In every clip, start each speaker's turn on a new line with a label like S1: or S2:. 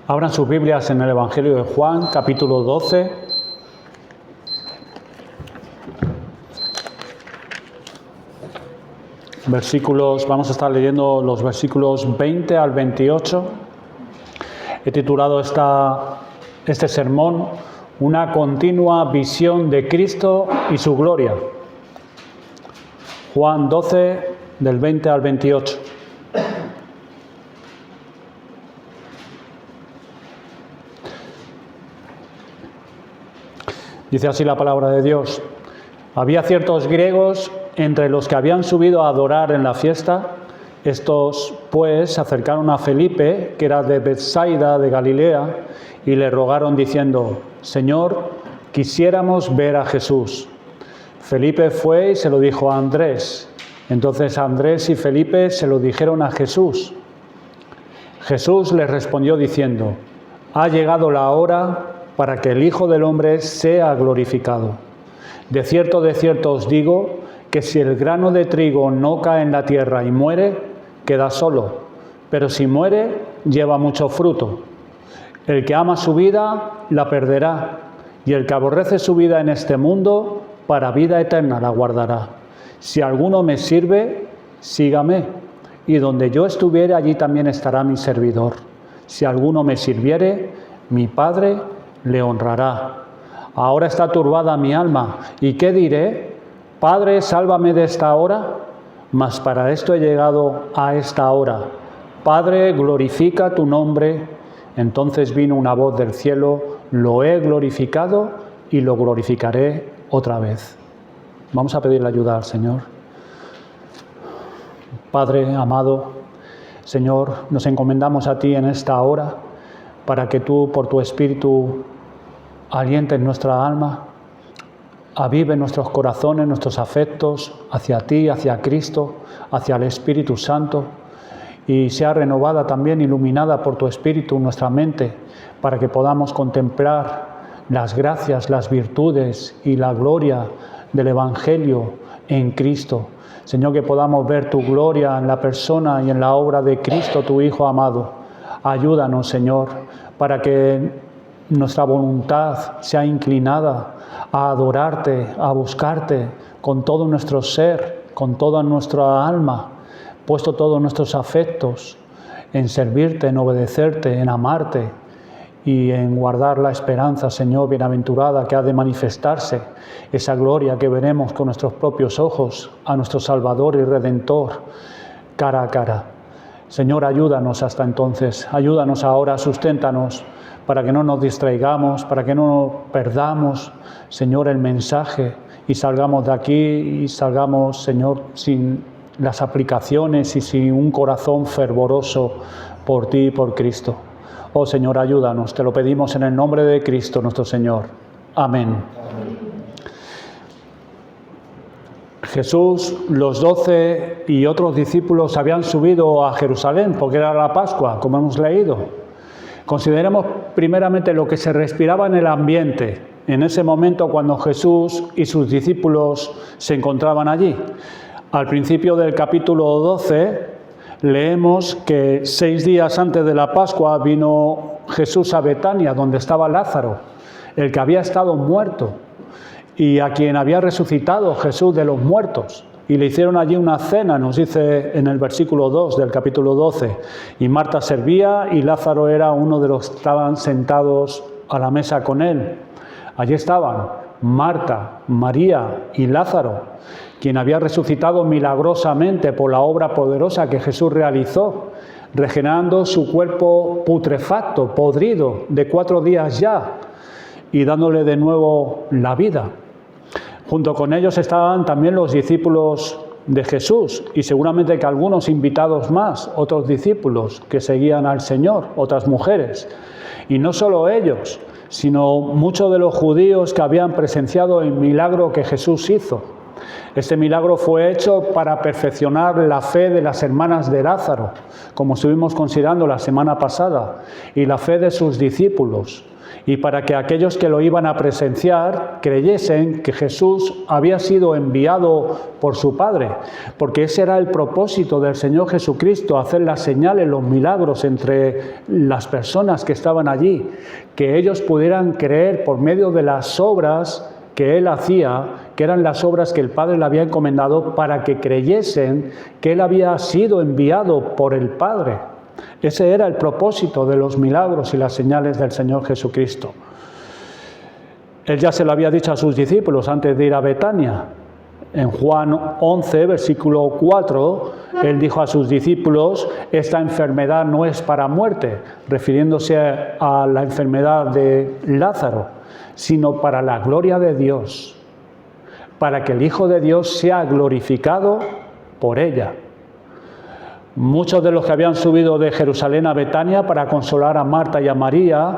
S1: Abran sus Biblias en el Evangelio de Juan, capítulo 12. Vamos a estar leyendo los versículos 20 al 28. He titulado este sermón Una continua visión de Cristo y su gloria. Juan 12, del 20 al 28. Dice así la palabra de Dios. Había ciertos griegos entre los que habían subido a adorar en la fiesta. Estos, pues, se acercaron a Felipe, que era de Betsaida, de Galilea, y le rogaron diciendo: Señor, quisiéramos ver a Jesús. Felipe fue y se lo dijo a Andrés. Entonces Andrés y Felipe se lo dijeron a Jesús. Jesús les respondió diciendo: Ha llegado la hora para que el Hijo del Hombre sea glorificado. De cierto os digo, que si el grano de trigo no cae en la tierra y muere, queda solo, pero si muere, lleva mucho fruto. El que ama su vida, la perderá, y el que aborrece su vida en este mundo, para vida eterna la guardará. Si alguno me sirve, sígame, y donde yo estuviere, allí también estará mi servidor. Si alguno me sirviere, mi Padre le honrará. Ahora está turbada mi alma, ¿y qué diré? Padre, sálvame de esta hora. Mas para esto he llegado a esta hora. Padre, glorifica tu nombre. Entonces vino una voz del cielo: lo he glorificado y lo glorificaré otra vez. Vamos a pedirle ayuda al Señor. Padre amado, Señor, nos encomendamos a ti en esta hora para que tú, por tu Espíritu, alientes nuestra alma, avive nuestros corazones, nuestros afectos hacia ti, hacia Cristo, hacia el Espíritu Santo, y sea renovada también, iluminada por tu Espíritu nuestra mente, para que podamos contemplar las gracias, las virtudes y la gloria del Evangelio en Cristo. Señor, que podamos ver tu gloria en la persona y en la obra de Cristo, tu Hijo amado. Ayúdanos, Señor, para que nuestra voluntad sea inclinada a adorarte, a buscarte con todo nuestro ser, con toda nuestra alma, puesto todos nuestros afectos en servirte, en obedecerte, en amarte y en guardar la esperanza, Señor, bienaventurada, que ha de manifestarse, esa gloria que veremos con nuestros propios ojos a nuestro Salvador y Redentor cara a cara. Señor, ayúdanos hasta entonces, ayúdanos ahora, susténtanos, para que no nos distraigamos, para que no perdamos, Señor, el mensaje y salgamos de aquí y salgamos, Señor, sin las aplicaciones y sin un corazón fervoroso por ti y por Cristo. Oh Señor, ayúdanos, te lo pedimos en el nombre de Cristo nuestro Señor. Amén. Jesús, los 12 y otros discípulos habían subido a Jerusalén porque era la Pascua, como hemos leído. Consideremos primeramente lo que se respiraba en el ambiente en ese momento cuando Jesús y sus discípulos se encontraban allí. Al principio del capítulo 12 leemos que 6 días antes de la Pascua vino Jesús a Betania, donde estaba Lázaro, el que había estado muerto y a quien había resucitado Jesús de los muertos. Y le hicieron allí una cena, nos dice en el versículo 2 del capítulo 12. Y Marta servía y Lázaro era uno de los que estaban sentados a la mesa con él. Allí estaban Marta, María y Lázaro, quien había resucitado milagrosamente por la obra poderosa que Jesús realizó, regenerando su cuerpo putrefacto, podrido, de 4 días ya, y dándole de nuevo la vida. Junto con ellos estaban también los discípulos de Jesús y seguramente que algunos invitados más, otros discípulos que seguían al Señor, otras mujeres. Y no solo ellos, sino muchos de los judíos que habían presenciado el milagro que Jesús hizo. Este milagro fue hecho para perfeccionar la fe de las hermanas de Lázaro, como estuvimos considerando la semana pasada, y la fe de sus discípulos, y para que aquellos que lo iban a presenciar creyesen que Jesús había sido enviado por su Padre, porque ese era el propósito del Señor Jesucristo, hacer las señales, los milagros entre las personas que estaban allí, que ellos pudieran creer por medio de las obras que Él hacía, que eran las obras que el Padre le había encomendado, para que creyesen que Él había sido enviado por el Padre. Ese era el propósito de los milagros y las señales del Señor Jesucristo. Él ya se lo había dicho a sus discípulos antes de ir a Betania. En Juan 11, versículo 4, Él dijo a sus discípulos: esta enfermedad no es para muerte, refiriéndose a la enfermedad de Lázaro, sino para la gloria de Dios, para que el Hijo de Dios sea glorificado por ella. Muchos de los que habían subido de Jerusalén a Betania para consolar a Marta y a María,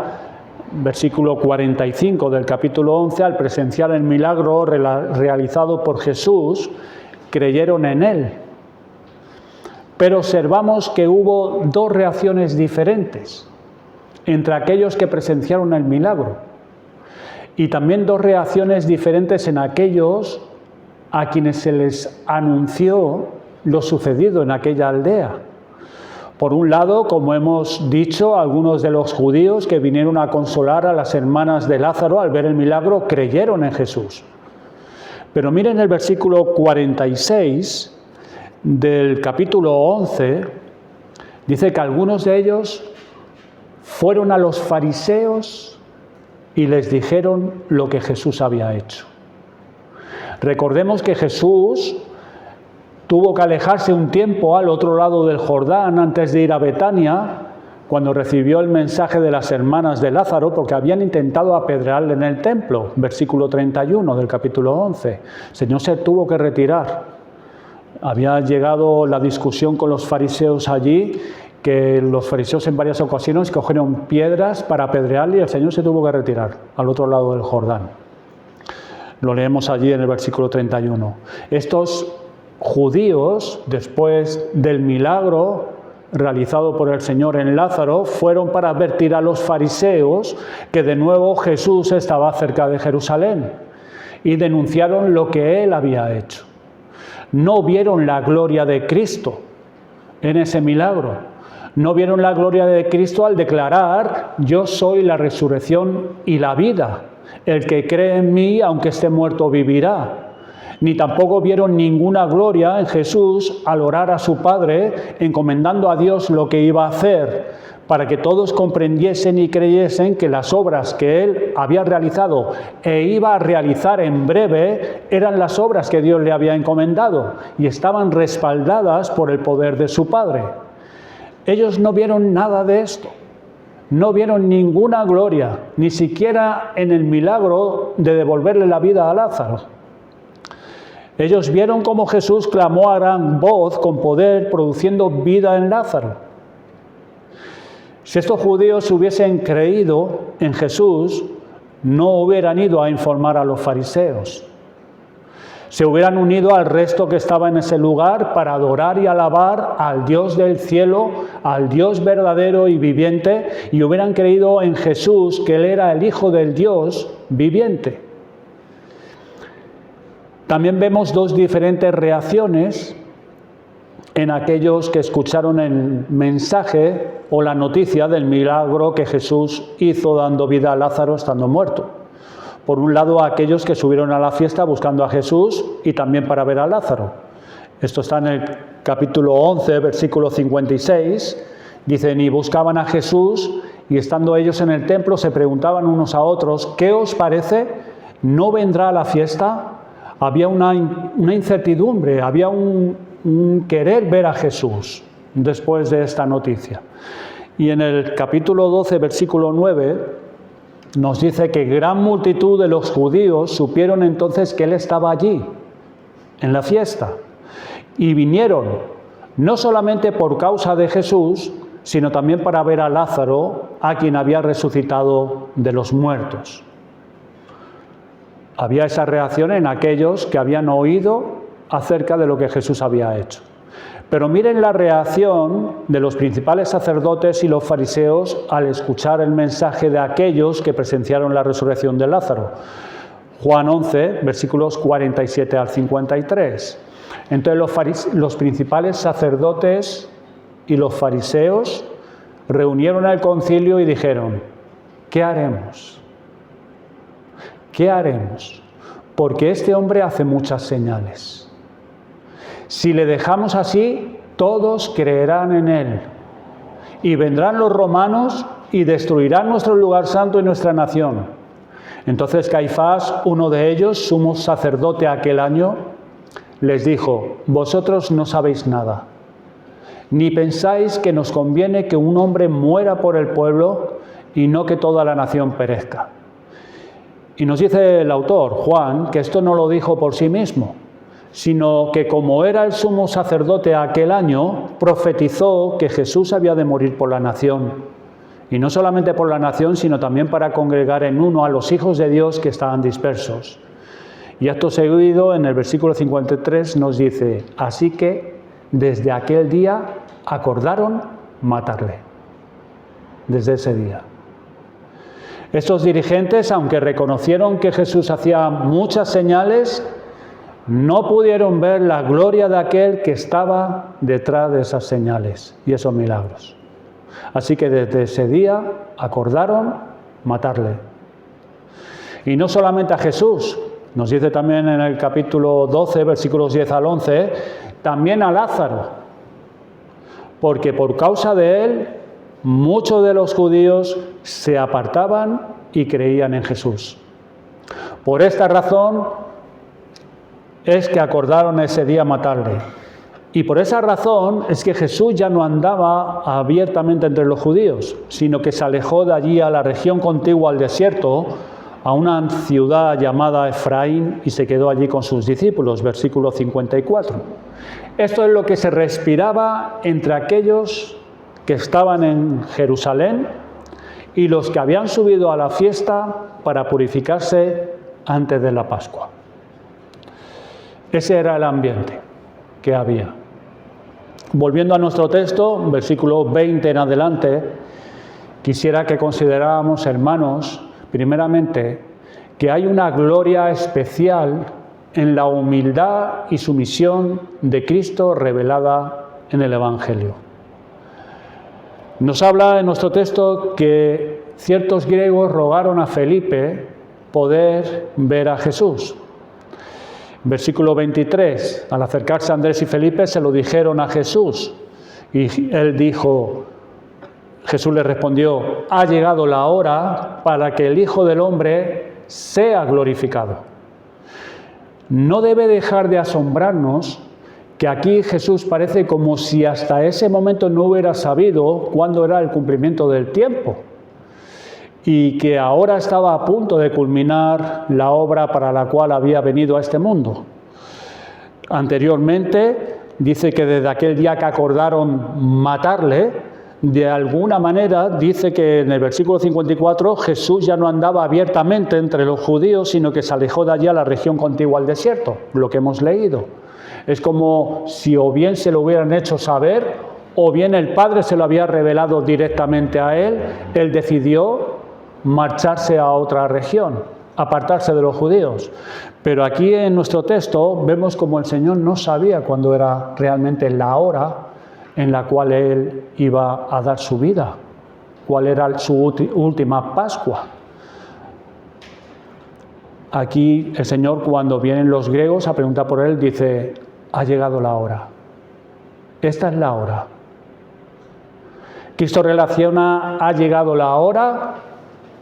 S1: versículo 45 del capítulo 11, al presenciar el milagro realizado por Jesús, creyeron en Él. Pero observamos que hubo dos reacciones diferentes entre aquellos que presenciaron el milagro, y también dos reacciones diferentes en aquellos a quienes se les anunció lo sucedido en aquella aldea. Por un lado, como hemos dicho, algunos de los judíos que vinieron a consolar a las hermanas de Lázaro al ver el milagro creyeron en Jesús. Pero miren el versículo 46 del capítulo 11, dice que algunos de ellos fueron a los fariseos y les dijeron lo que Jesús había hecho. Recordemos que Jesús tuvo que alejarse un tiempo al otro lado del Jordán antes de ir a Betania, cuando recibió el mensaje de las hermanas de Lázaro, porque habían intentado apedrearle en el templo, versículo 31 del capítulo 11. El Señor se tuvo que retirar. Había llegado la discusión con los fariseos allí, que los fariseos en varias ocasiones cogieron piedras para apedrearle y el Señor se tuvo que retirar al otro lado del Jordán. Lo leemos allí en el versículo 31. Estos judíos, después del milagro realizado por el Señor en Lázaro, fueron para advertir a los fariseos que de nuevo Jesús estaba cerca de Jerusalén, y denunciaron lo que Él había hecho. No vieron la gloria de Cristo en ese milagro. No vieron la gloria de Cristo al declarar: yo soy la resurrección y la vida. El que cree en mí, aunque esté muerto, vivirá. Ni tampoco vieron ninguna gloria en Jesús al orar a su Padre, encomendando a Dios lo que iba a hacer, para que todos comprendiesen y creyesen que las obras que Él había realizado e iba a realizar en breve eran las obras que Dios le había encomendado y estaban respaldadas por el poder de su Padre. Ellos no vieron nada de esto. No vieron ninguna gloria, ni siquiera en el milagro de devolverle la vida a Lázaro. Ellos vieron cómo Jesús clamó a gran voz con poder, produciendo vida en Lázaro. Si estos judíos hubiesen creído en Jesús, no hubieran ido a informar a los fariseos. Se hubieran unido al resto que estaba en ese lugar para adorar y alabar al Dios del cielo, al Dios verdadero y viviente, y hubieran creído en Jesús, que Él era el Hijo del Dios viviente. También vemos dos diferentes reacciones en aquellos que escucharon el mensaje o la noticia del milagro que Jesús hizo dando vida a Lázaro estando muerto. Por un lado, aquellos que subieron a la fiesta buscando a Jesús y también para ver a Lázaro. Esto está en el capítulo 11, versículo 56. Dicen: y buscaban a Jesús, y estando ellos en el templo se preguntaban unos a otros: ¿qué os parece? ¿No vendrá a la fiesta? Había una incertidumbre, había un querer ver a Jesús después de esta noticia. Y en el capítulo 12, versículo 9, nos dice que gran multitud de los judíos supieron entonces que Él estaba allí, en la fiesta, y vinieron, no solamente por causa de Jesús, sino también para ver a Lázaro, a quien había resucitado de los muertos. Había esa reacción en aquellos que habían oído acerca de lo que Jesús había hecho. Pero miren la reacción de los principales sacerdotes y los fariseos al escuchar el mensaje de aquellos que presenciaron la resurrección de Lázaro. Juan 11, versículos 47 al 53. Entonces los principales sacerdotes y los fariseos reunieron al concilio y dijeron: ¿qué haremos? ¿Qué haremos? Porque este hombre hace muchas señales. Si le dejamos así, todos creerán en él. Y vendrán los romanos y destruirán nuestro lugar santo y nuestra nación. Entonces Caifás, uno de ellos, sumo sacerdote aquel año, les dijo: vosotros no sabéis nada, ni pensáis que nos conviene que un hombre muera por el pueblo y no que toda la nación perezca. Y nos dice el autor, Juan, que esto no lo dijo por sí mismo, sino que como era el sumo sacerdote aquel año, profetizó que Jesús había de morir por la nación. Y no solamente por la nación, sino también para congregar en uno a los hijos de Dios que estaban dispersos. Y acto seguido, en el versículo 53 nos dice: así que desde aquel día acordaron matarle. Desde ese día. Estos dirigentes, aunque reconocieron que Jesús hacía muchas señales, no pudieron ver la gloria de aquel que estaba detrás de esas señales y esos milagros. Así que desde ese día acordaron matarle. Y no solamente a Jesús, nos dice también en el capítulo 12, versículos 10 al 11, también a Lázaro, porque por causa de él muchos de los judíos se apartaban y creían en Jesús. Por esta razón es que acordaron ese día matarle. Y por esa razón es que Jesús ya no andaba abiertamente entre los judíos, sino que se alejó de allí a la región contigua al desierto, a una ciudad llamada Efraín, y se quedó allí con sus discípulos, versículo 54. Esto es lo que se respiraba entre aquellos que estaban en Jerusalén y los que habían subido a la fiesta para purificarse antes de la Pascua. Ese era el ambiente que había. Volviendo a nuestro texto, versículo 20 en adelante, quisiera que consideráramos, hermanos, primeramente, que hay una gloria especial en la humildad y sumisión de Cristo revelada en el Evangelio. Nos habla en nuestro texto que ciertos griegos rogaron a Felipe poder ver a Jesús. Versículo 23, al acercarse Andrés y Felipe se lo dijeron a Jesús y él dijo, Jesús le respondió: ha llegado la hora para que el Hijo del Hombre sea glorificado. No debe dejar de asombrarnos que aquí Jesús parece como si hasta ese momento no hubiera sabido cuándo era el cumplimiento del tiempo y que ahora estaba a punto de culminar la obra para la cual había venido a este mundo. Anteriormente dice que desde aquel día que acordaron matarle, de alguna manera dice que en el versículo 54 Jesús ya no andaba abiertamente entre los judíos, sino que se alejó de allí a la región contigua al desierto, lo que hemos leído. Es como si o bien se lo hubieran hecho saber, o bien el Padre se lo había revelado directamente a él. Él decidió marcharse a otra región, apartarse de los judíos. Pero aquí en nuestro texto vemos como el Señor no sabía cuándo era realmente la hora en la cual Él iba a dar su vida, cuál era su última Pascua. Aquí el Señor, cuando vienen los griegos a preguntar por Él, dice: ha llegado la hora. Esta es la hora. Cristo relaciona ha llegado la hora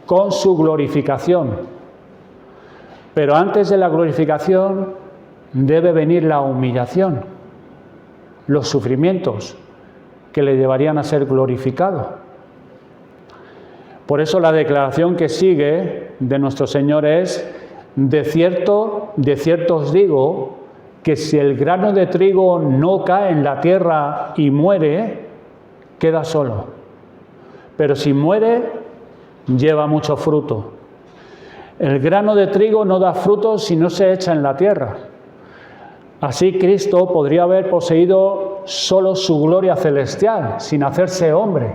S1: con su glorificación. Pero antes de la glorificación debe venir la humillación, los sufrimientos que le llevarían a ser glorificado. Por eso la declaración que sigue de nuestro Señor es: de cierto os digo, que si el grano de trigo no cae en la tierra y muere, queda solo. Pero si muere, lleva mucho fruto. El grano de trigo no da frutos si no se echa en la tierra. Así Cristo podría haber poseído solo su gloria celestial, sin hacerse hombre.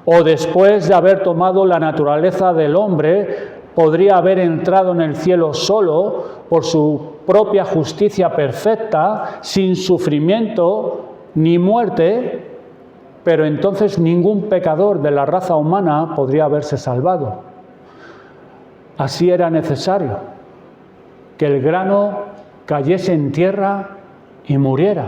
S1: O después de haber tomado la naturaleza del hombre, podría haber entrado en el cielo solo por su propia justicia perfecta, sin sufrimiento ni muerte, pero entonces ningún pecador de la raza humana podría haberse salvado. Así era necesario que el grano cayese en tierra y muriera.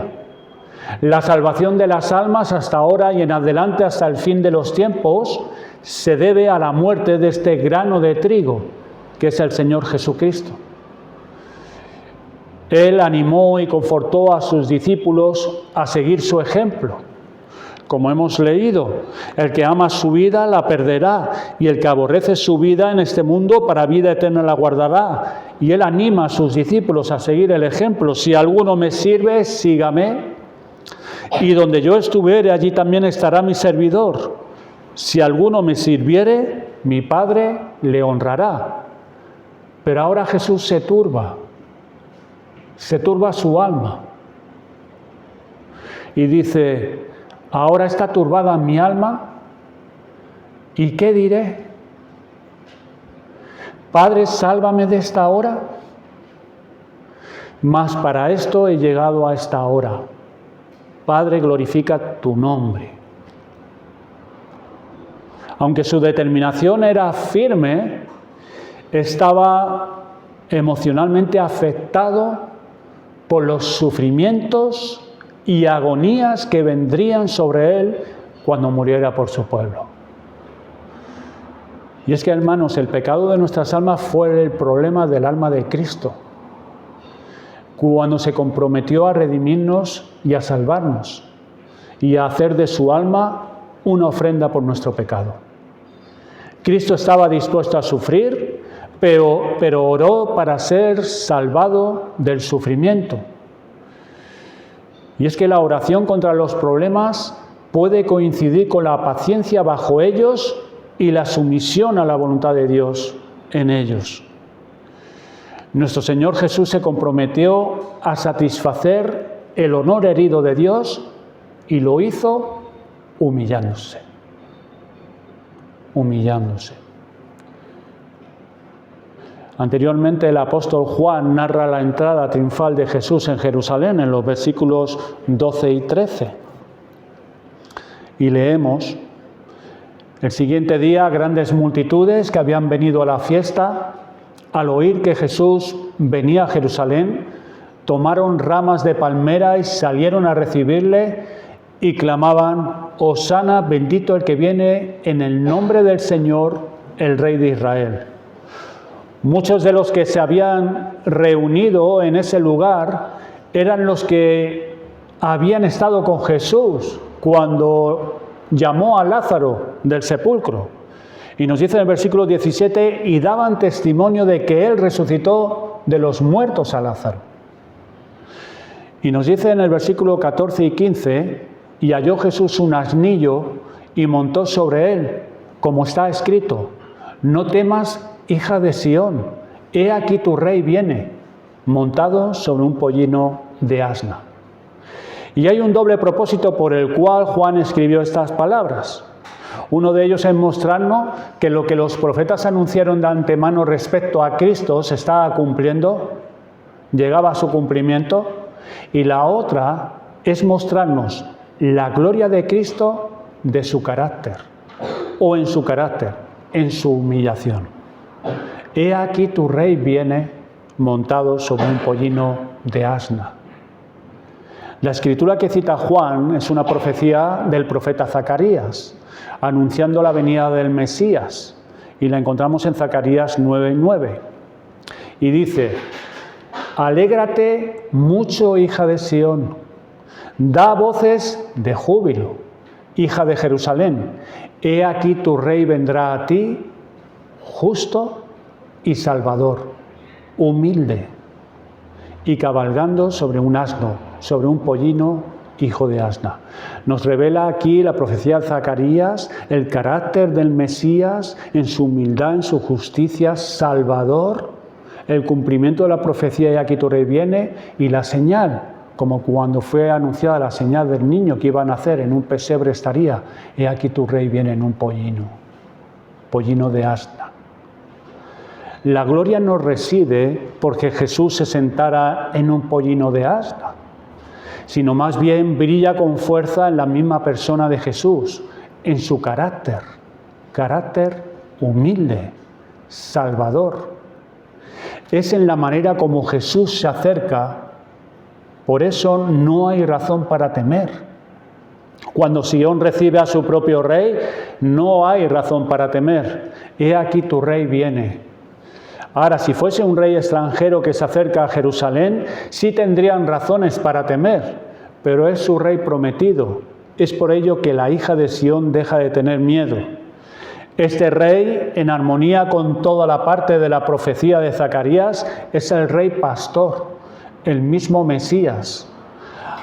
S1: La salvación de las almas hasta ahora y en adelante hasta el fin de los tiempos se debe a la muerte de este grano de trigo, que es el Señor Jesucristo. Él animó y confortó a sus discípulos a seguir su ejemplo. Como hemos leído, el que ama su vida la perderá, y el que aborrece su vida en este mundo para vida eterna la guardará. Y él anima a sus discípulos a seguir el ejemplo. Si alguno me sirve, sígame, y donde yo estuviere, allí también estará mi servidor. Si alguno me sirviere, mi Padre le honrará. Pero ahora Jesús se turba su alma. Y dice: ahora está turbada mi alma, ¿y qué diré? Padre, sálvame de esta hora. Mas para esto he llegado a esta hora. Padre, glorifica tu nombre. Aunque su determinación era firme, estaba emocionalmente afectado por los sufrimientos y agonías que vendrían sobre él cuando muriera por su pueblo. Y es que, hermanos, el pecado de nuestras almas fue el problema del alma de Cristo, cuando se comprometió a redimirnos y a salvarnos, y a hacer de su alma una ofrenda por nuestro pecado. Cristo estaba dispuesto a sufrir, pero oró para ser salvado del sufrimiento. Y es que la oración contra los problemas puede coincidir con la paciencia bajo ellos y la sumisión a la voluntad de Dios en ellos. Nuestro Señor Jesús se comprometió a satisfacer el honor herido de Dios y lo hizo humillándose. Anteriormente el apóstol Juan narra la entrada triunfal de Jesús en Jerusalén en los versículos 12 y 13. Y leemos: el siguiente día grandes multitudes que habían venido a la fiesta, al oír que Jesús venía a Jerusalén, tomaron ramas de palmera y salieron a recibirle y clamaban: Hosana, bendito el que viene en el nombre del Señor, el Rey de Israel. Muchos de los que se habían reunido en ese lugar eran los que habían estado con Jesús cuando llamó a Lázaro del sepulcro. Y nos dice en el versículo 17: y daban testimonio de que él resucitó de los muertos a Lázaro. Y nos dice en el versículo 14 y 15: y halló Jesús un asnillo y montó sobre él, como está escrito: no temas, hija de Sión, he aquí tu rey viene, montado sobre un pollino de asna. Y hay un doble propósito por el cual Juan escribió estas palabras. Uno de ellos es mostrarnos que lo que los profetas anunciaron de antemano respecto a Cristo se estaba cumpliendo, llegaba a su cumplimiento. Y la otra es mostrarnos la gloria de Cristo de su carácter, o en su carácter, en su humillación. He aquí tu rey viene montado sobre un pollino de asna. La escritura que cita Juan es una profecía del profeta Zacarías, anunciando la venida del Mesías, y la encontramos en Zacarías 9:9. Y dice: alégrate mucho, hija de Sión, da voces de júbilo, hija de Jerusalén, he aquí tu rey vendrá a ti, justo y salvador, humilde, y cabalgando sobre un asno, sobre un pollino hijo de asna. Nos revela aquí la profecía de Zacarías, el carácter del Mesías en su humildad, en su justicia, Salvador, el cumplimiento de la profecía, y aquí tu rey viene, y la señal, como cuando fue anunciada la señal del niño que iba a nacer, en un pesebre estaría, y aquí tu rey viene en un pollino de asna. La gloria no reside porque Jesús se sentara en un pollino de asna, sino más bien brilla con fuerza en la misma persona de Jesús, en su carácter humilde, salvador. Es en la manera como Jesús se acerca, por eso no hay razón para temer. Cuando Sión recibe a su propio rey, no hay razón para temer. He aquí tu rey viene. Ahora, si fuese un rey extranjero que se acerca a Jerusalén, sí tendrían razones para temer, pero es su rey prometido. Es por ello que la hija de Sión deja de tener miedo. Este rey, en armonía con toda la parte de la profecía de Zacarías, es el rey pastor, el mismo Mesías.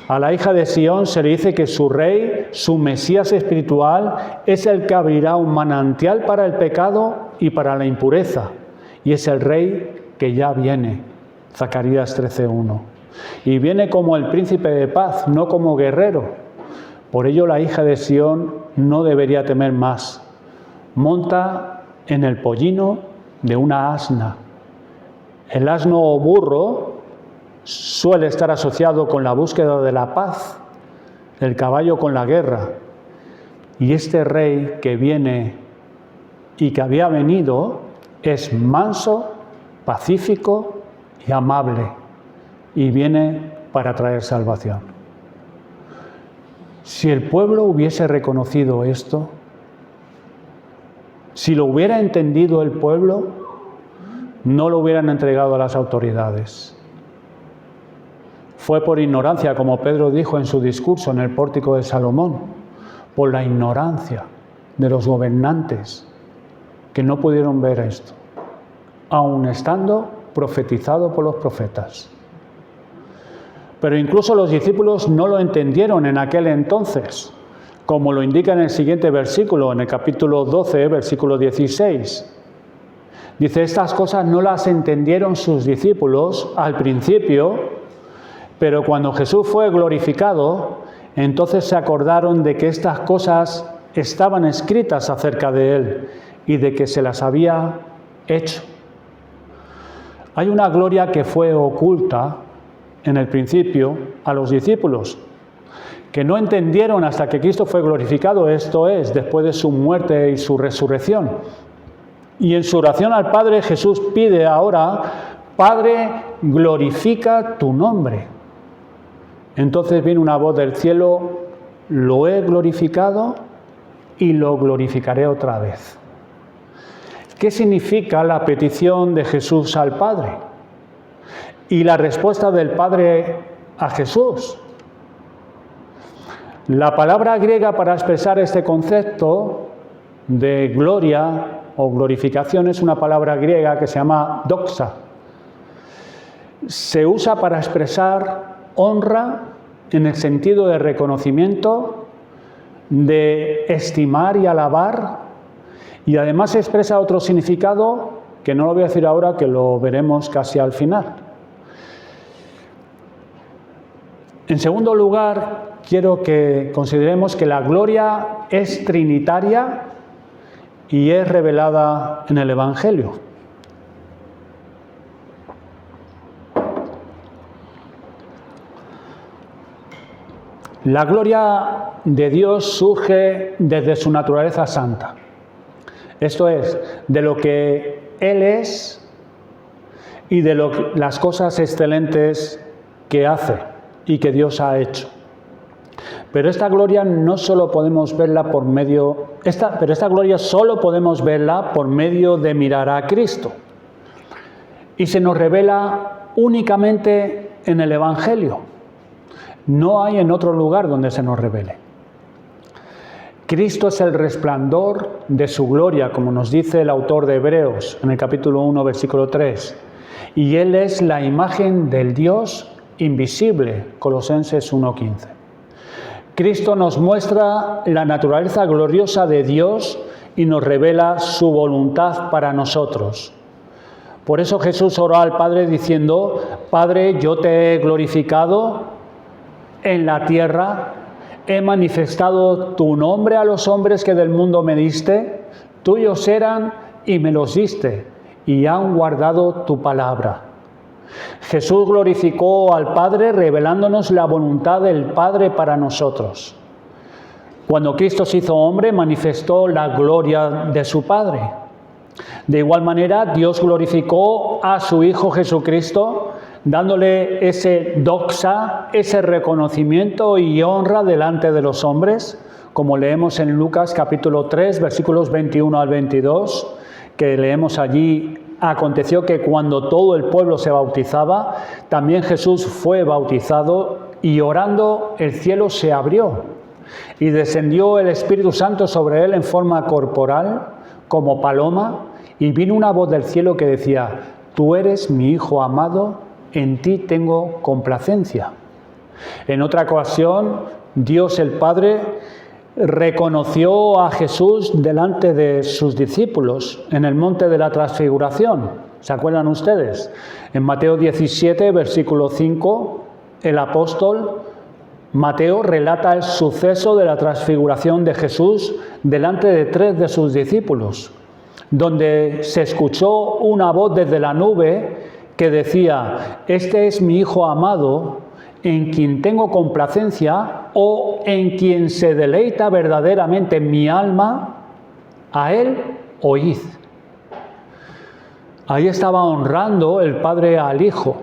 S1: A la hija de Sión se le dice que su rey, su Mesías espiritual, es el que abrirá un manantial para el pecado y para la impureza. Y es el rey que ya viene, Zacarías 13:1. Y viene como el príncipe de paz, no como guerrero. Por ello la hija de Sión no debería temer más. Monta en el pollino de una asna. El asno o burro suele estar asociado con la búsqueda de la paz, el caballo con la guerra. Y este rey que viene y que había venido es manso, pacífico y amable, y viene para traer salvación. Si el pueblo hubiese reconocido esto, si lo hubiera entendido el pueblo, no lo hubieran entregado a las autoridades. Fue por ignorancia, como Pedro dijo en su discurso en el pórtico de Salomón, por la ignorancia de los gobernantes que no pudieron ver esto, aun estando profetizado por los profetas. Pero incluso los discípulos no lo entendieron en aquel entonces, como lo indica en el siguiente versículo, en el capítulo 12, versículo 16. Dice, estas cosas no las entendieron sus discípulos al principio, pero cuando Jesús fue glorificado, entonces se acordaron de que estas cosas estaban escritas acerca de Él y de que se las había hecho. Hay una gloria que fue oculta en el principio a los discípulos, que no entendieron hasta que Cristo fue glorificado, esto es, después de su muerte y su resurrección. Y en su oración al Padre, Jesús pide ahora, Padre, glorifica tu nombre. Entonces viene una voz del cielo, lo he glorificado y lo glorificaré otra vez. ¿Qué significa la petición de Jesús al Padre? Y la respuesta del Padre a Jesús. La palabra griega para expresar este concepto de gloria o glorificación es una palabra griega que se llama doxa. Se usa para expresar honra en el sentido de reconocimiento, de estimar y alabar, y además expresa otro significado que no lo voy a decir ahora, que lo veremos casi al final. En segundo lugar, quiero que consideremos que la gloria es trinitaria y es revelada en el Evangelio. La gloria de Dios surge desde su naturaleza santa. Esto es, de lo que Él es y de las cosas excelentes que hace y que Dios ha hecho. Pero esta gloria no solo podemos verla por medio, esta gloria solo podemos verla por medio de mirar a Cristo. Y se nos revela únicamente en el Evangelio. No hay en otro lugar donde se nos revele. Cristo es el resplandor de su gloria, como nos dice el autor de Hebreos en el capítulo 1, versículo 3. Y Él es la imagen del Dios invisible, Colosenses 1:15. Cristo nos muestra la naturaleza gloriosa de Dios y nos revela su voluntad para nosotros. Por eso Jesús oró al Padre diciendo: Padre, yo te he glorificado en la tierra, he manifestado tu nombre a los hombres que del mundo me diste, tuyos eran y me los diste, y han guardado tu palabra. Jesús glorificó al Padre revelándonos la voluntad del Padre para nosotros. Cuando Cristo se hizo hombre, manifestó la gloria de su Padre. De igual manera, Dios glorificó a su Hijo Jesucristo, dándole ese doxa, ese reconocimiento y honra delante de los hombres, como leemos en Lucas capítulo 3, versículos 21 al 22, que leemos allí: aconteció que cuando todo el pueblo se bautizaba, también Jesús fue bautizado, y orando el cielo se abrió, y descendió el Espíritu Santo sobre él en forma corporal, como paloma, y vino una voz del cielo que decía: Tú eres mi Hijo amado, en ti tengo complacencia. En otra ocasión, Dios el Padre reconoció a Jesús delante de sus discípulos en el monte de la Transfiguración. ¿Se acuerdan ustedes? En Mateo 17, versículo 5, el apóstol Mateo relata el suceso de la transfiguración de Jesús delante de 3 de sus discípulos, donde se escuchó una voz desde la nube que decía: Este es mi Hijo amado, en quien tengo complacencia, o en quien se deleita verdaderamente mi alma, a él oíd. Ahí estaba honrando el Padre al Hijo.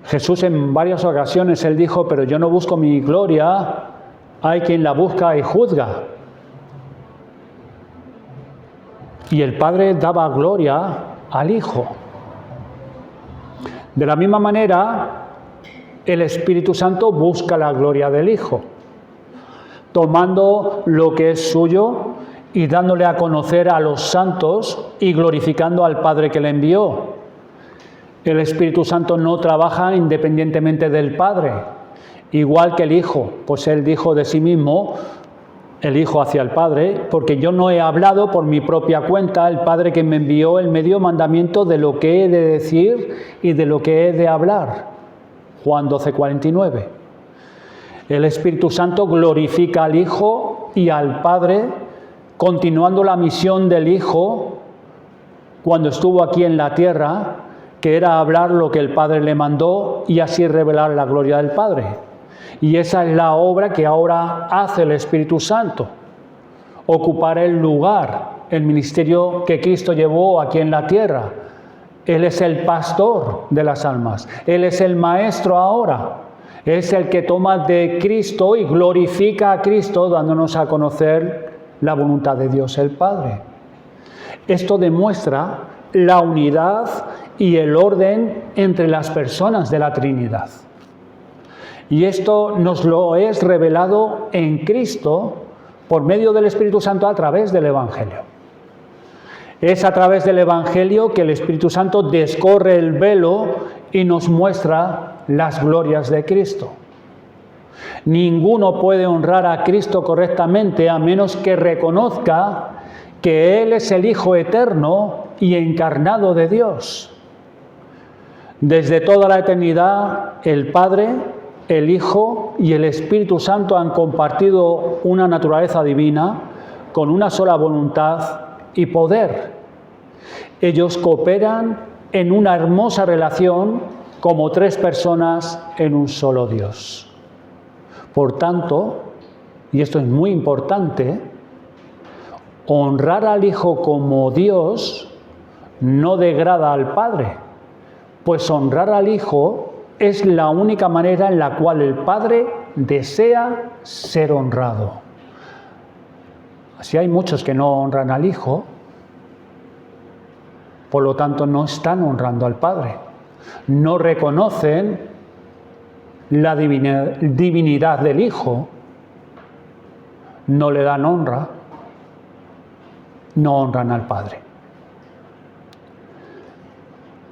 S1: Jesús en varias ocasiones él dijo: pero yo no busco mi gloria, hay quien la busca y juzga. Y el Padre daba gloria al Hijo. De la misma manera, el Espíritu Santo busca la gloria del Hijo, tomando lo que es suyo y dándole a conocer a los santos y glorificando al Padre que le envió. El Espíritu Santo no trabaja independientemente del Padre, igual que el Hijo, pues Él dijo de sí mismo, el Hijo hacia el Padre: porque yo no he hablado por mi propia cuenta, el Padre que me envió, Él me dio mandamiento de lo que he de decir y de lo que he de hablar. Juan 12:49. El Espíritu Santo glorifica al Hijo y al Padre, continuando la misión del Hijo cuando estuvo aquí en la tierra, que era hablar lo que el Padre le mandó y así revelar la gloria del Padre. Y esa es la obra que ahora hace el Espíritu Santo: ocupar el lugar, el ministerio que Cristo llevó aquí en la tierra. Él es el pastor de las almas, Él es el maestro ahora, es el que toma de Cristo y glorifica a Cristo, dándonos a conocer la voluntad de Dios el Padre. Esto demuestra la unidad y el orden entre las personas de la Trinidad. Y esto nos lo es revelado en Cristo por medio del Espíritu Santo a través del Evangelio. Es a través del Evangelio que el Espíritu Santo descorre el velo y nos muestra las glorias de Cristo. Ninguno puede honrar a Cristo correctamente a menos que reconozca que Él es el Hijo eterno y encarnado de Dios. Desde toda la eternidad, el Padre, el Hijo y el Espíritu Santo han compartido una naturaleza divina con una sola voluntad y poder. Ellos cooperan en una hermosa relación como 3 personas en un solo Dios. Por tanto, y esto es muy importante, honrar al Hijo como Dios no degrada al Padre, pues honrar al Hijo es la única manera en la cual el Padre desea ser honrado. Si hay muchos que no honran al Hijo, por lo tanto no están honrando al Padre. No reconocen la divinidad del Hijo, no le dan honra, no honran al Padre.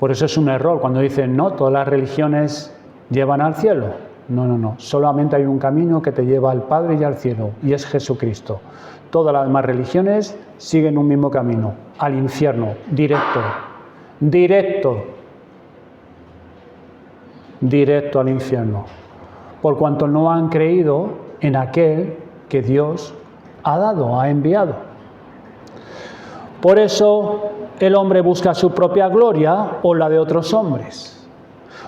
S1: Por eso es un error cuando dicen, no, todas las religiones llevan al cielo. No, no, no. Solamente hay un camino que te lleva al Padre y al cielo, y es Jesucristo. Todas las demás religiones siguen un mismo camino, al infierno, directo, directo, directo al infierno, por cuanto no han creído en aquel que Dios ha dado, ha enviado. Por eso el hombre busca su propia gloria o la de otros hombres.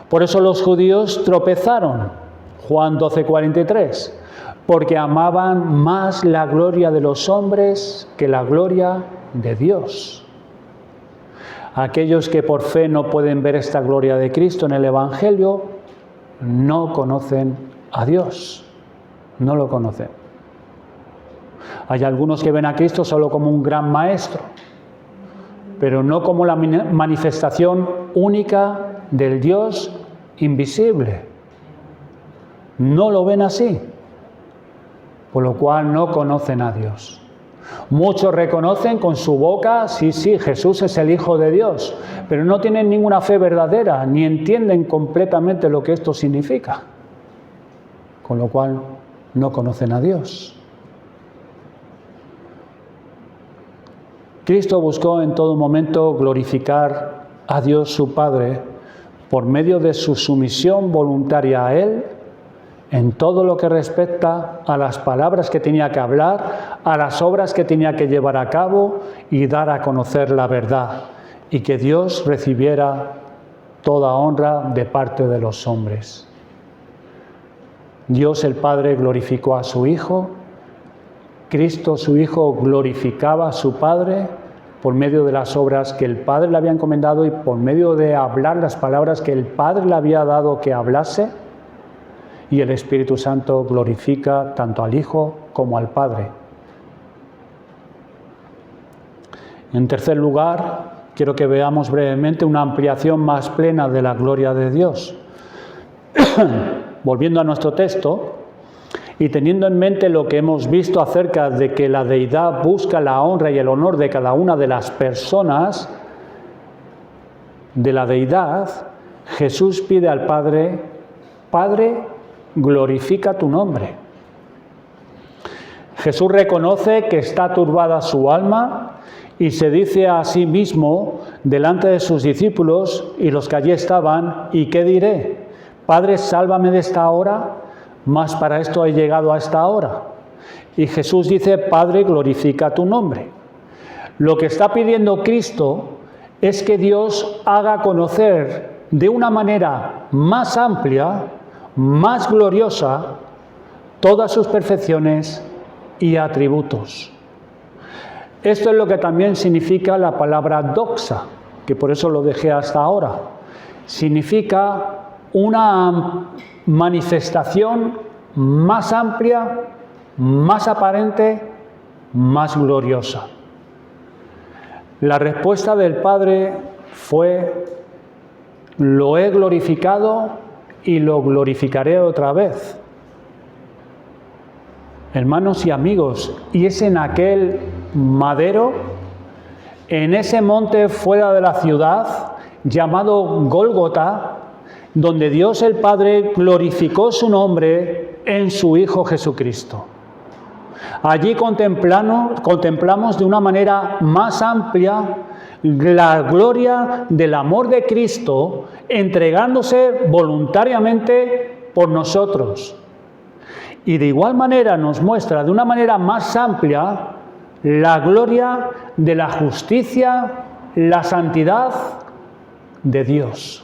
S1: Por eso los judíos tropezaron, Juan 12:43, porque amaban más la gloria de los hombres que la gloria de Dios. Aquellos que por fe no pueden ver esta gloria de Cristo en el Evangelio, no conocen a Dios, no lo conocen. Hay algunos que ven a Cristo solo como un gran maestro, pero no como la manifestación única del Dios invisible. No lo ven así, por lo cual no conocen a Dios. Muchos reconocen con su boca, sí, Jesús es el Hijo de Dios, pero no tienen ninguna fe verdadera, ni entienden completamente lo que esto significa, con lo cual no conocen a Dios. Cristo buscó en todo momento glorificar a Dios su Padre por medio de su sumisión voluntaria a Él en todo lo que respecta a las palabras que tenía que hablar, a las obras que tenía que llevar a cabo y dar a conocer la verdad, y que Dios recibiera toda honra de parte de los hombres. Dios el Padre glorificó a su Hijo, Cristo su Hijo glorificaba a su Padre por medio de las obras que el Padre le había encomendado y por medio de hablar las palabras que el Padre le había dado que hablase, y el Espíritu Santo glorifica tanto al Hijo como al Padre. En tercer lugar, quiero que veamos brevemente una ampliación más plena de la gloria de Dios. Volviendo a nuestro texto, y teniendo en mente lo que hemos visto acerca de que la deidad busca la honra y el honor de cada una de las personas de la deidad, Jesús pide al Padre: Padre, glorifica tu nombre. Jesús reconoce que está turbada su alma y se dice a sí mismo delante de sus discípulos y los que allí estaban: ¿y qué diré? Padre, sálvame de esta hora, mas para esto he llegado a esta hora. Y Jesús dice: Padre, glorifica tu nombre. Lo que está pidiendo Cristo es que Dios haga conocer de una manera más amplia, más gloriosa, todas sus perfecciones y atributos. Esto es lo que también significa la palabra doxa, que por eso lo dejé hasta ahora. Significa una manifestación más amplia, más aparente, más gloriosa. La respuesta del Padre fue: lo he glorificado y lo glorificaré otra vez. Hermanos y amigos, y es en aquel madero, en ese monte fuera de la ciudad, llamado Gólgota, donde Dios el Padre glorificó su nombre en su Hijo Jesucristo. Allí contemplamos de una manera más amplia la gloria del amor de Cristo, entregándose voluntariamente por nosotros. Y de igual manera nos muestra de una manera más amplia la gloria de la justicia, la santidad de Dios.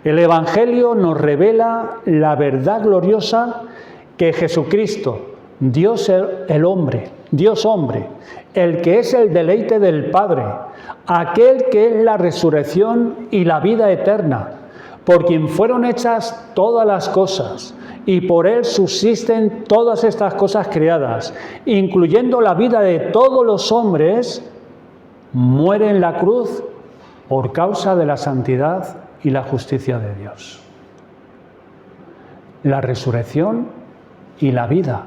S1: El Evangelio nos revela la verdad gloriosa que Jesucristo, Dios hombre, el que es el deleite del Padre, aquel que es la resurrección y la vida eterna, por quien fueron hechas todas las cosas, y por él subsisten todas estas cosas creadas, incluyendo la vida de todos los hombres, muere en la cruz por causa de la santidad y la justicia de Dios. La resurrección y la vida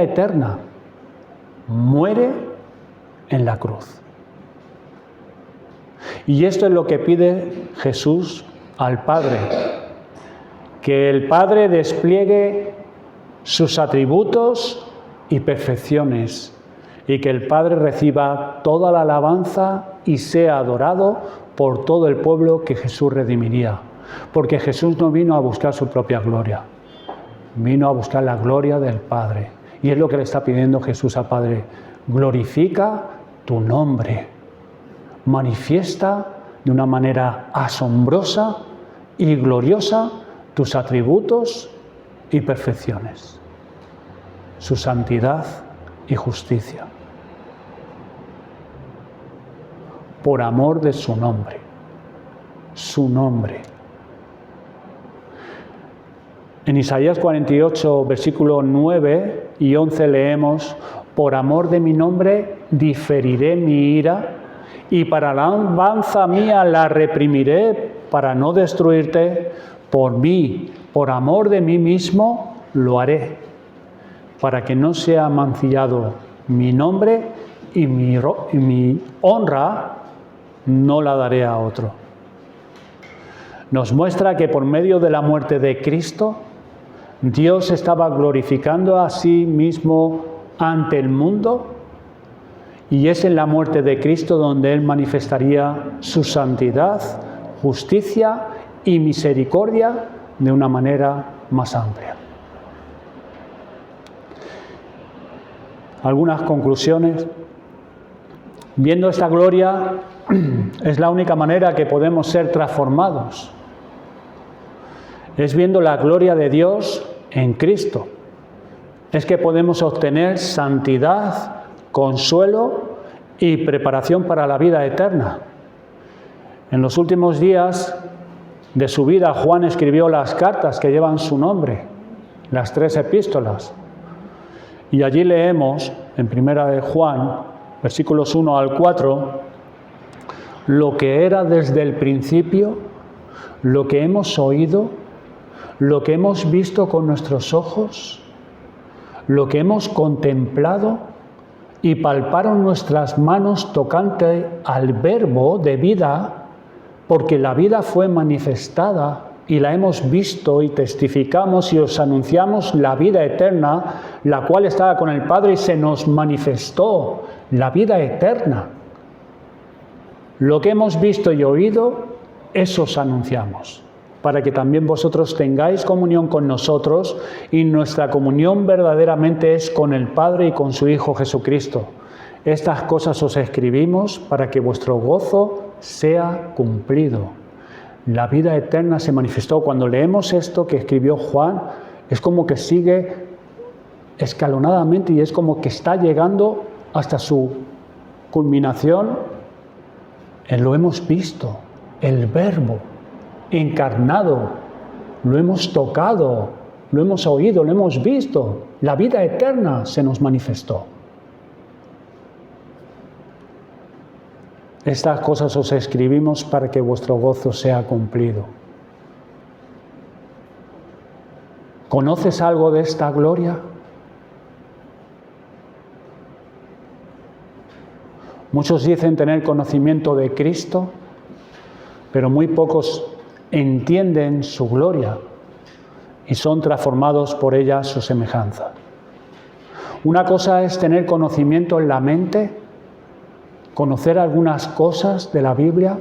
S1: eterna, muere en la cruz. Y esto es lo que pide Jesús al Padre. Que el Padre despliegue sus atributos y perfecciones, y que el Padre reciba toda la alabanza y sea adorado por todo el pueblo que Jesús redimiría. Porque Jesús no vino a buscar su propia gloria, vino a buscar la gloria del Padre. Y es lo que le está pidiendo Jesús al Padre: glorifica tu nombre, manifiesta de una manera asombrosa y gloriosa tus atributos y perfecciones, su santidad y justicia, por amor de su nombre, su nombre. En Isaías 48, versículos 9 y 11 leemos: por amor de mi nombre diferiré mi ira, y para la alabanza mía la reprimiré para no destruirte. Por mí, por amor de mí mismo, lo haré, para que no sea mancillado mi nombre, y mi honra no la daré a otro. Nos muestra que por medio de la muerte de Cristo, Dios estaba glorificando a sí mismo ante el mundo, y es en la muerte de Cristo donde Él manifestaría su santidad, justicia y misericordia de una manera más amplia. Algunas conclusiones. Viendo esta gloria, es la única manera que podemos ser transformados. Es viendo la gloria de Dios en Cristo. Es que podemos obtener santidad, consuelo y preparación para la vida eterna. En los últimos días de su vida, Juan escribió las cartas que llevan su nombre, las 3 epístolas. Y allí leemos, en primera de Juan, versículos 1 al 4, lo que era desde el principio, lo que hemos oído, lo que hemos visto con nuestros ojos, lo que hemos contemplado y palparon nuestras manos tocante al Verbo de vida, porque la vida fue manifestada y la hemos visto y testificamos y os anunciamos la vida eterna, la cual estaba con el Padre y se nos manifestó, la vida eterna. Lo que hemos visto y oído, eso os anunciamos, para que también vosotros tengáis comunión con nosotros, y nuestra comunión verdaderamente es con el Padre y con su Hijo Jesucristo. Estas cosas os escribimos para que vuestro gozo sea cumplido. La vida eterna se manifestó. Cuando leemos esto que escribió Juan, es como que sigue escalonadamente y es como que está llegando hasta su culminación. Lo hemos visto, el Verbo encarnado, lo hemos tocado, lo hemos oído, lo hemos visto. La vida eterna se nos manifestó. Estas cosas os escribimos para que vuestro gozo sea cumplido. ¿Conoces algo de esta gloria? Muchos dicen tener conocimiento de Cristo, pero muy pocos entienden su gloria y son transformados por ella a su semejanza. Una cosa es tener conocimiento en la mente, conocer algunas cosas de la Biblia,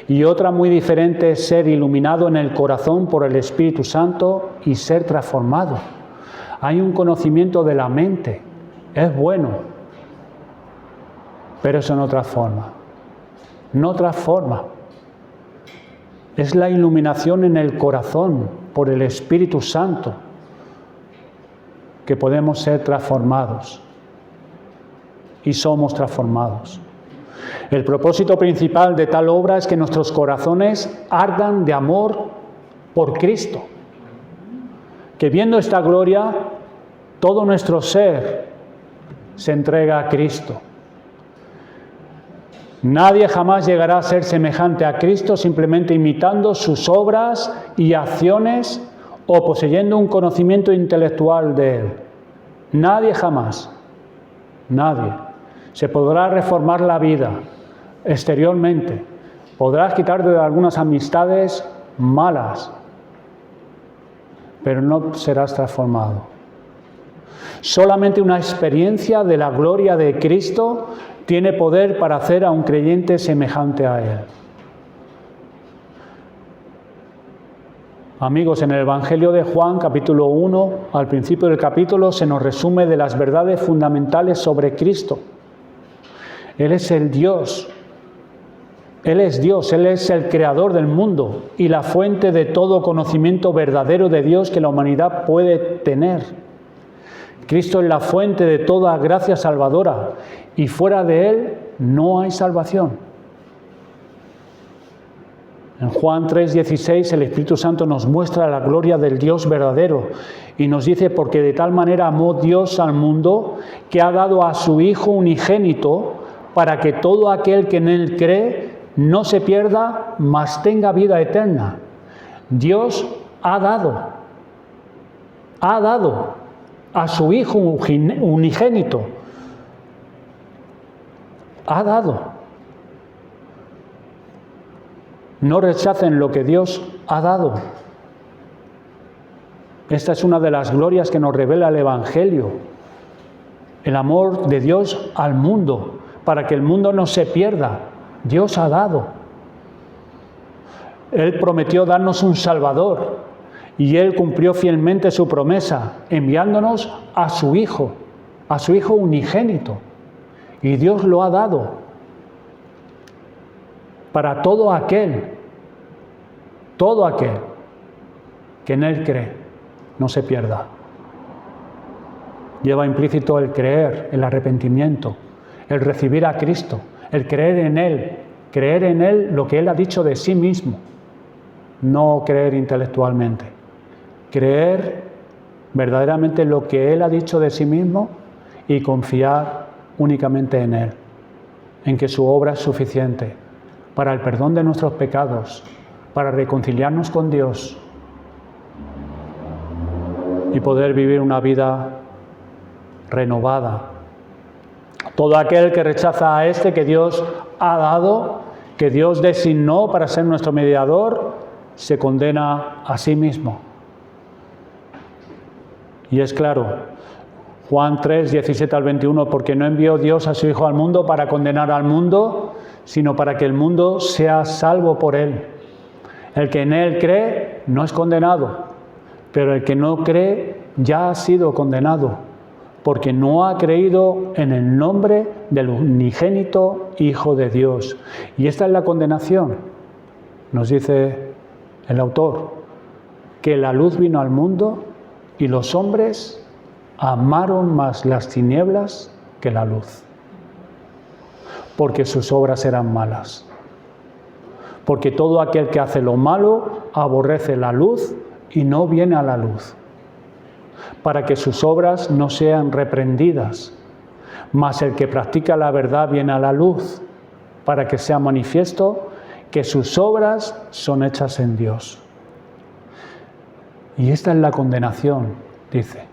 S1: y otra muy diferente es ser iluminado en el corazón por el Espíritu Santo y ser transformado. Hay un conocimiento de la mente, es bueno, pero eso no transforma. No transforma. Es la iluminación en el corazón por el Espíritu Santo que podemos ser transformados. Y somos transformados. El propósito principal de tal obra es que nuestros corazones ardan de amor por Cristo. Que viendo esta gloria, todo nuestro ser se entrega a Cristo. Nadie jamás llegará a ser semejante a Cristo simplemente imitando sus obras y acciones o poseyendo un conocimiento intelectual de Él. Nadie jamás. Nadie. Se podrá reformar la vida exteriormente, Podrás quitarte de algunas amistades malas, pero no serás transformado. Solamente una experiencia de la gloria de Cristo tiene poder para hacer a un creyente semejante a Él. Amigos, en el Evangelio de Juan, capítulo 1, al principio del capítulo, se nos resume de las verdades fundamentales sobre Cristo. Él es el Dios. Él es Dios, Él es el creador del mundo y la fuente de todo conocimiento verdadero de Dios que la humanidad puede tener. Cristo es la fuente de toda gracia salvadora y fuera de Él no hay salvación. En Juan 3:16 el Espíritu Santo nos muestra la gloria del Dios verdadero y nos dice: porque de tal manera amó Dios al mundo que ha dado a su Hijo unigénito para que todo aquel que en Él cree no se pierda, mas tenga vida eterna. Dios ha dado a su Hijo unigénito. Ha dado. No rechacen lo que Dios ha dado. Esta es una de las glorias que nos revela el Evangelio. El amor de Dios al mundo, para que el mundo no se pierda. Dios ha dado. Él prometió darnos un Salvador y Él cumplió fielmente su promesa, enviándonos a su Hijo unigénito. Y Dios lo ha dado para todo aquel que en Él cree, no se pierda. Lleva implícito el creer, el arrepentimiento, el recibir a Cristo, el creer en Él lo que Él ha dicho de sí mismo, no creer intelectualmente, creer verdaderamente lo que Él ha dicho de sí mismo y confiar únicamente en Él, en que su obra es suficiente para el perdón de nuestros pecados, para reconciliarnos con Dios y poder vivir una vida renovada. Todo aquel que rechaza a este que Dios ha dado, que Dios designó para ser nuestro mediador, se condena a sí mismo. Y es claro, Juan 3, 17 al 21, porque no envió Dios a su Hijo al mundo para condenar al mundo, sino para que el mundo sea salvo por Él. El que en Él cree no es condenado, pero el que no cree ya ha sido condenado, porque no ha creído en el nombre del unigénito Hijo de Dios. Y esta es la condenación, nos dice el autor, que la luz vino al mundo y los hombres amaron más las tinieblas que la luz, porque sus obras eran malas. Porque todo aquel que hace lo malo aborrece la luz y no viene a la luz, para que sus obras no sean reprendidas. Mas el que practica la verdad viene a la luz, para que sea manifiesto que sus obras son hechas en Dios. Y esta es la condenación, dice,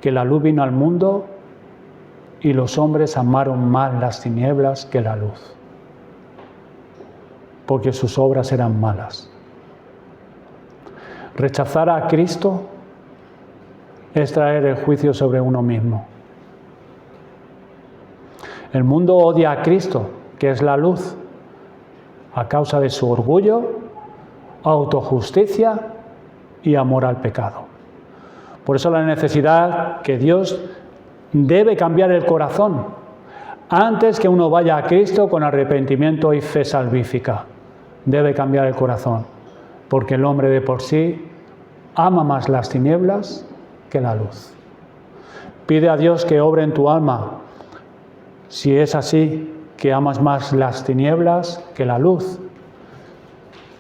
S1: que la luz vino al mundo y los hombres amaron más las tinieblas que la luz, porque sus obras eran malas. Rechazar a Cristo es traer el juicio sobre uno mismo. El mundo odia a Cristo, que es la luz, a causa de su orgullo, autojusticia y amor al pecado. Por eso la necesidad que Dios debe cambiar el corazón antes que uno vaya a Cristo con arrepentimiento y fe salvífica. Debe cambiar el corazón, porque el hombre de por sí ama más las tinieblas que la luz. Pide a Dios que obre en tu alma, si es así, que amas más las tinieblas que la luz,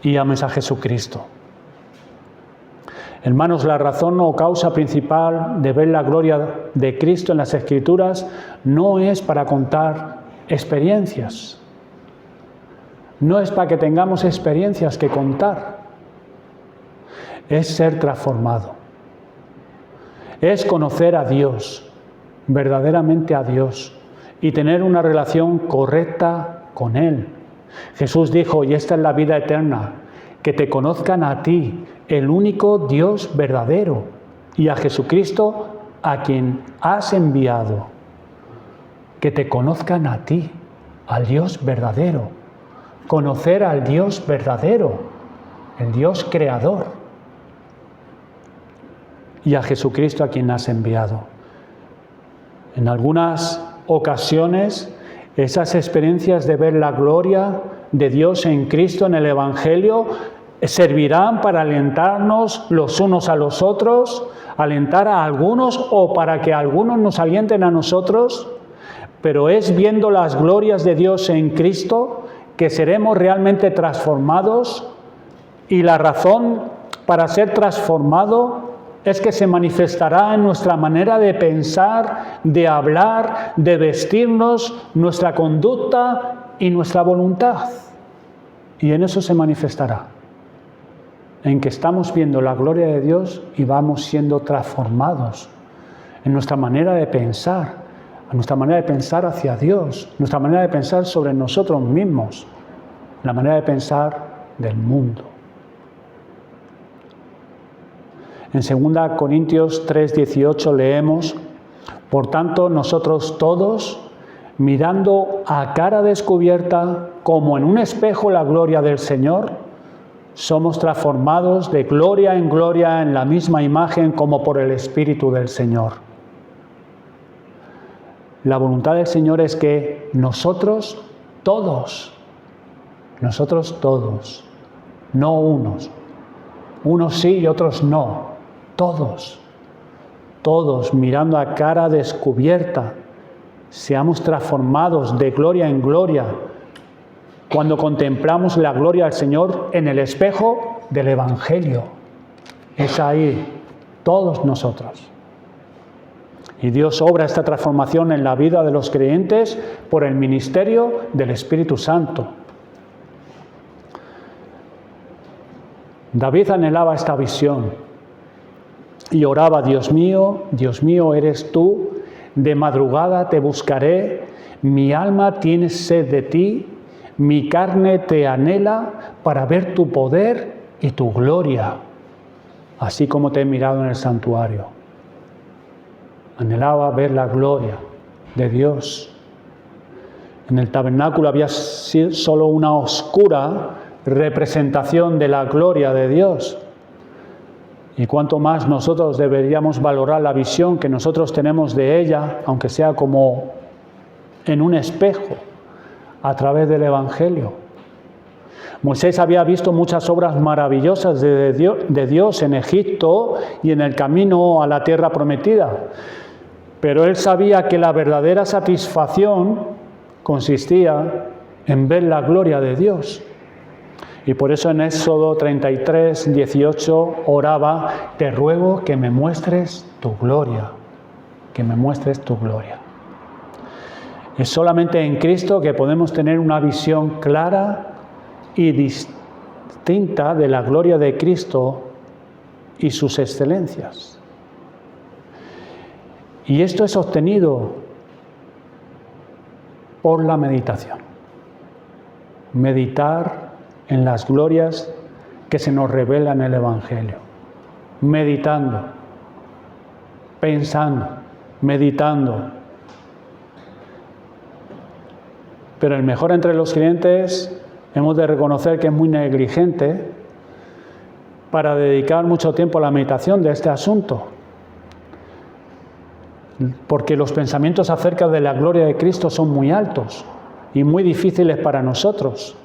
S1: y ames a Jesucristo. Hermanos, la razón o causa principal de ver la gloria de Cristo en las Escrituras no es para contar experiencias. No es para que tengamos experiencias que contar. Es ser transformado. Es conocer a Dios, verdaderamente a Dios, y tener una relación correcta con Él, Jesús dijo, y esta es la vida eterna, que te conozcan a ti, el único Dios verdadero, y a Jesucristo a quien has enviado. Que te conozcan a ti, al Dios verdadero. Conocer al Dios verdadero, el Dios creador. Y a Jesucristo a quien has enviado. En algunas ocasiones, esas experiencias de ver la gloria de Dios en Cristo, en el Evangelio, servirán para alentarnos los unos a los otros, alentar a algunos o para que algunos nos alienten a nosotros, pero es viendo las glorias de Dios en Cristo que seremos realmente transformados, y la razón para ser transformado es que se manifestará en nuestra manera de pensar, de hablar, de vestirnos, nuestra conducta y nuestra voluntad. Y en eso se manifestará, en que estamos viendo la gloria de Dios y vamos siendo transformados en nuestra manera de pensar, a nuestra manera de pensar hacia Dios, nuestra manera de pensar sobre nosotros mismos, la manera de pensar del mundo. En 2 Corintios 3:18 leemos, por tanto nosotros todos, mirando a cara descubierta como en un espejo la gloria del Señor, somos transformados de gloria en gloria en la misma imagen como por el Espíritu del Señor. La voluntad del Señor es que nosotros todos, no unos sí y otros no, todos mirando a cara descubierta, seamos transformados de gloria en gloria cuando contemplamos la gloria del Señor en el espejo del Evangelio. Es ahí, todos nosotros. Y Dios obra esta transformación en la vida de los creyentes por el ministerio del Espíritu Santo. David anhelaba esta visión y oraba, Dios mío, eres tú, de madrugada te buscaré, mi alma tiene sed de ti, mi carne te anhela para ver tu poder y tu gloria, así como te he mirado en el santuario. Anhelaba ver la gloria de Dios. En el tabernáculo había solo una oscura representación de la gloria de Dios. Y cuánto más nosotros deberíamos valorar la visión que nosotros tenemos de ella, aunque sea como en un espejo, a través del Evangelio. Moisés había visto muchas obras maravillosas de Dios en Egipto y en el camino a la tierra prometida, pero él sabía que la verdadera satisfacción consistía en ver la gloria de Dios. Y por eso en Éxodo 33:18 oraba, te ruego que me muestres tu gloria, que me muestres tu gloria. Es solamente en Cristo que podemos tener una visión clara y distinta de la gloria de Cristo y sus excelencias. Y esto es obtenido por la meditación. Meditar en las glorias que se nos revelan en el Evangelio. Meditando, pensando, meditando. Pero el mejor entre los creyentes hemos de reconocer que es muy negligente para dedicar mucho tiempo a la meditación de este asunto. Porque los pensamientos acerca de la gloria de Cristo son muy altos y muy difíciles para nosotros.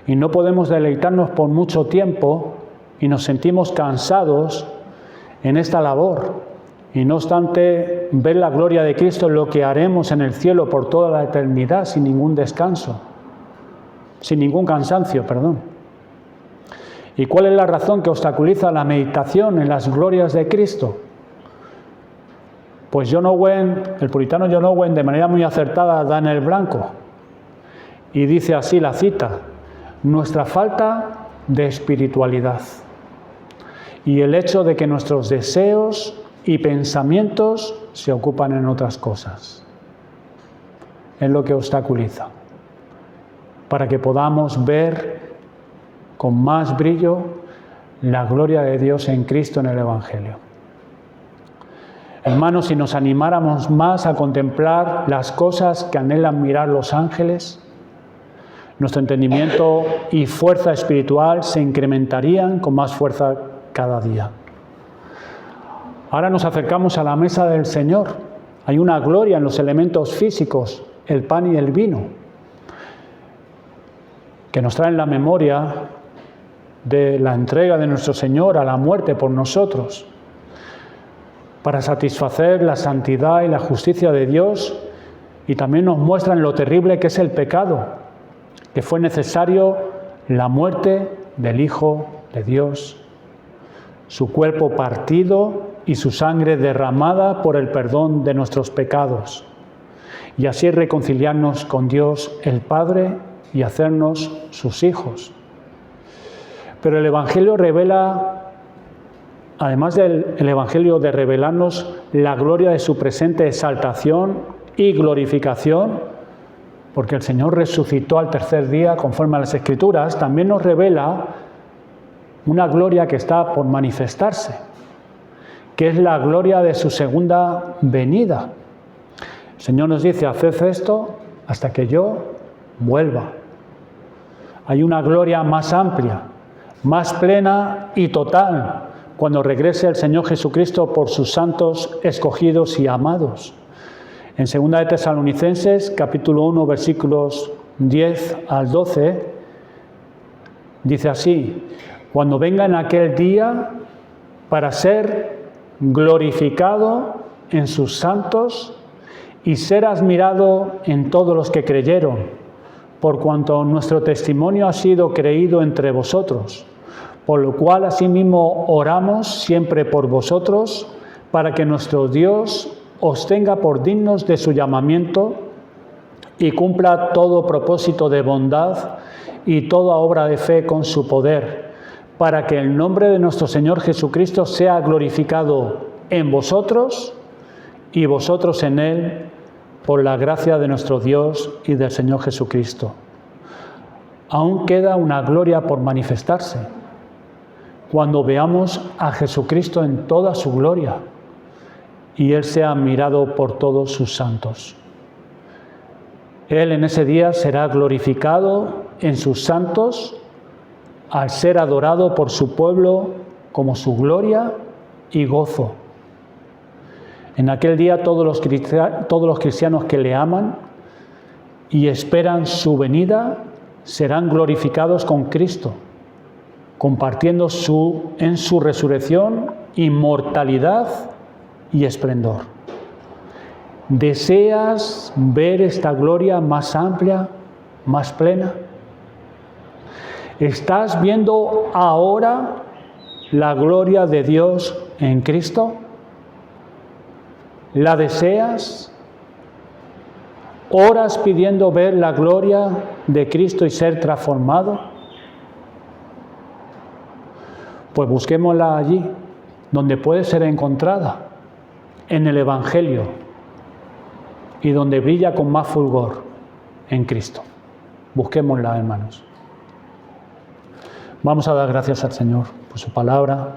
S1: Y no podemos deleitarnos por mucho tiempo y nos sentimos cansados en esta labor. Y no obstante, ver la gloria de Cristo es lo que haremos en el cielo por toda la eternidad sin ningún descanso, sin ningún cansancio, perdón. ¿Y cuál es la razón que obstaculiza la meditación en las glorias de Cristo? Pues John Owen, el puritano John Owen, de manera muy acertada da en el blanco. Y dice así la cita, nuestra falta de espiritualidad y el hecho de que nuestros deseos y pensamientos se ocupan en otras cosas. Es lo que obstaculiza. para que podamos ver con más brillo la gloria de Dios en Cristo en el Evangelio. Hermanos, si nos animáramos más a contemplar las cosas que anhelan mirar los ángeles, nuestro entendimiento y fuerza espiritual se incrementarían con más fuerza cada día. Ahora nos acercamos a la mesa del Señor. Hay una gloria en los elementos físicos, el pan y el vino, que nos traen la memoria de la entrega de nuestro Señor a la muerte por nosotros, para satisfacer la santidad y la justicia de Dios, y también nos muestran lo terrible que es el pecado, que fue necesario la muerte del Hijo de Dios, su cuerpo partido y su sangre derramada por el perdón de nuestros pecados, y así reconciliarnos con Dios el Padre y hacernos sus hijos. Pero el Evangelio revela, además del Evangelio de revelarnos la gloria de su presente exaltación y glorificación, porque el Señor resucitó al tercer día conforme a las Escrituras, también nos revela una gloria que está por manifestarse, que es la gloria de su segunda venida. El Señor nos dice: haced esto hasta que yo vuelva. Hay una gloria más amplia, más plena y total, cuando regrese el Señor Jesucristo por sus santos escogidos y amados. En 2 de Tesalonicenses, capítulo 1, versículos 10 al 12, dice así: cuando venga en aquel día para ser glorificado en sus santos y ser admirado en todos los que creyeron, por cuanto nuestro testimonio ha sido creído entre vosotros, por lo cual asimismo oramos siempre por vosotros, para que nuestro Dios os tenga por dignos de su llamamiento y cumpla todo propósito de bondad y toda obra de fe con su poder, para que el nombre de nuestro Señor Jesucristo sea glorificado en vosotros y vosotros en Él, por la gracia de nuestro Dios y del Señor Jesucristo. Aún queda una gloria por manifestarse, cuando veamos a Jesucristo en toda su gloria y Él sea admirado por todos sus santos. Él en ese día será glorificado en sus santos al ser adorado por su pueblo como su gloria y gozo. En aquel día todos los cristianos que le aman y esperan su venida serán glorificados con Cristo, compartiendo en su resurrección, inmortalidad y esplendor. ¿Deseas ver esta gloria más amplia, más plena? ¿Estás viendo ahora la gloria de Dios en Cristo? ¿La deseas? ¿Oras pidiendo ver la gloria de Cristo y ser transformado? Pues busquémosla allí, donde puede ser encontrada, en el Evangelio, y donde brilla con más fulgor, en Cristo. Busquémosla, hermanos. Vamos a dar gracias al Señor por su palabra.